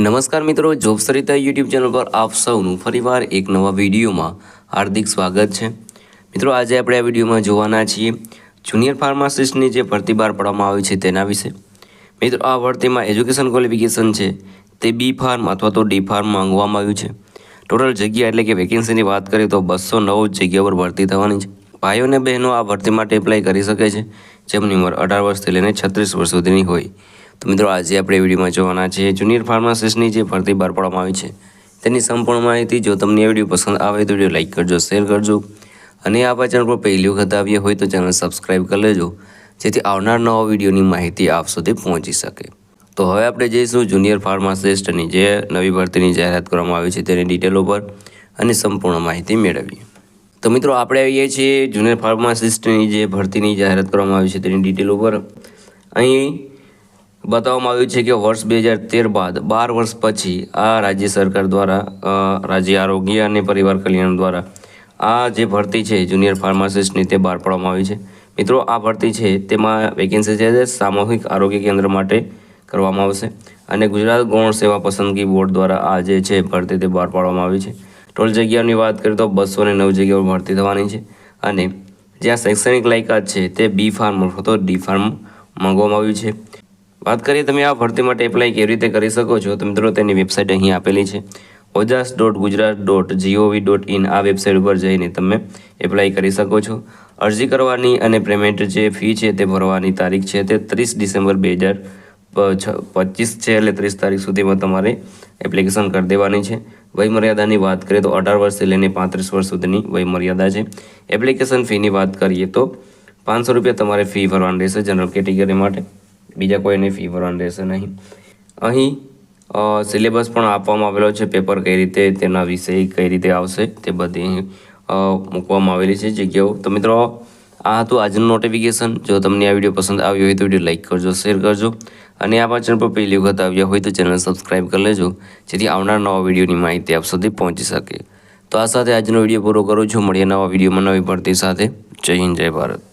નમસ્કાર મિત્રો, job Sarita YouTube channel પર આપ સૌનું ફરીવાર એક નવા વિડીયોમાં હાર્દિક સ્વાગત છે। મિત્રો, આજે આપણે આ વિડીયોમાં જોવાના છીએ જુનિયર ફાર્માસિસ્ટની જે ભરતી બહાર પાડવામાં આવી છે તેના વિશે। મિત્રો, આ ભરતીમાં એજ્યુકેશન ક્વોલિફિકેશન છે તે બી ફાર્મ અથવા તો ડી ફાર્મ માંગવામાં આવ્યું છે। ટોટલ જગ્યા એટલે કે વેકેન્સીની વાત કરીએ તો 209 જગ્યા પર ભરતી થવાની છે। ભાઈઓ અને બહેનો આ ભરતી માટે એપ્લાય કરી શકે છે જેમની ઉંમર 18 વર્ષથી લઈને 36 વર્ષ સુધીની હોય। તો મિત્રો, આજે આપણે વિડીયોમાં જોવાના છે જુનિયર ફાર્માસિસ્ટની જે ભરતી બહાર પાડવામાં આવી છે તેની સંપૂર્ણ માહિતી। જો તમને આ વિડીયો પસંદ આવે તો વિડીયો લાઇક કરજો, શેર કરજો અને આ ચેનલ પર પહેલી વખત આવ્યા હોય તો ચેનલ સબસ્ક્રાઈબ કરી લેજો જેથી આવનાર નવા વિડીયોની માહિતી આપ સુધી પહોંચી શકે। તો હવે આપણે જઈશું જુનિયર ફાર્માસિસ્ટની જે નવી ભરતીની જાહેરાત કરવામાં આવી છે તેની ડિટેલો પર અને સંપૂર્ણ માહિતી મેળવીએ। તો મિત્રો, આપણે આવીએ છીએ જુનિયર ફાર્માસિસ્ટની જે ભરતીની જાહેરાત કરવામાં આવી છે તેની ડિટેલો પર। અહીં બતાવવામાં આવ્યું છે કે વર્ષ 2013 બાદ 12 વર્ષ પછી આ રાજ્ય સરકાર દ્વારા રાજ્ય આરોગ્ય અને પરિવાર કલ્યાણ દ્વારા આ જે ભરતી છે જુનિયર ફાર્માસિસ્ટની તે બહાર પાડવામાં આવી છે। મિત્રો, આ ભરતી છે તેમાં વેકેન્સી છે સામૂહિક આરોગ્ય કેન્દ્ર માટે કરવામાં આવશે અને ગુજરાત ગૌણ સેવા પસંદગી બોર્ડ દ્વારા આ જે છે ભરતી તે બહાર પાડવામાં આવી છે। ટોટલ જગ્યાની વાત કરીએ તો 209 જગ્યાઓ ભરતી થવાની છે અને જ્યાં શૈક્ષણિક લાયકાત છે તે બી ફાર્મ અથવા તો ડી ફાર્મ માંગવામાં આવ્યું છે। વાત કરીએ તમે આ ભરતી માટે એપ્લાય કેવી રીતે કરી શકો છો તો મિત્રો, તેની વેબસાઇટ અહીં આપેલી છે ojas.gujarat.gov.in। આ વેબસાઇટ ઉપર જઈને તમે એપ્લાય કરી શકો છો। અરજી કરવાની અને પેમેન્ટ જે ફી છે તે ભરવાની તારીખ છે તે 30 ડિસેમ્બર 2025 છે એટલે 30 તારીખ સુધીમાં તમારે એપ્લિકેશન કરી દેવાની છે। વયમર્યાદાની વાત કરીએ તો 18 વર્ષથી લઈને 35 વર્ષ સુધીની વયમર્યાદા છે। એપ્લિકેશન ફીની વાત કરીએ તો 500 રૂપિયા તમારે ફી ભરવાની રહેશે જનરલ કેટેગરી માટે, બીજા કોઈને ફી ભરવાની રહેશે નહીં। અહીં સિલેબસ પણ આપવામાં આવેલો છે, પેપર કઈ રીતે, તેના વિષય કઈ રીતે આવશે તે બધી અહીં મૂકવામાં આવેલી છે જગ્યાઓ। તો મિત્રો, આ હતું આજનું નોટિફિકેશન। જો તમને આ વિડીયો પસંદ આવ્યો હોય તો વિડીયો લાઇક કરજો, શેર કરજો અને આ ચેનલ પર પહેલી વખત આવ્યા હોય તો ચેનલ સબસ્ક્રાઈબ કરી લેજો જેથી આવનાર નવા વિડીયોની માહિતી આપ સુધી પહોંચી શકે। તો આ સાથે આજનો વિડીયો પૂરો કરું છું। મળીએ નવા વિડીયોમાં નવી ભરતી સાથે। જય હિન્દ, જય ભારત।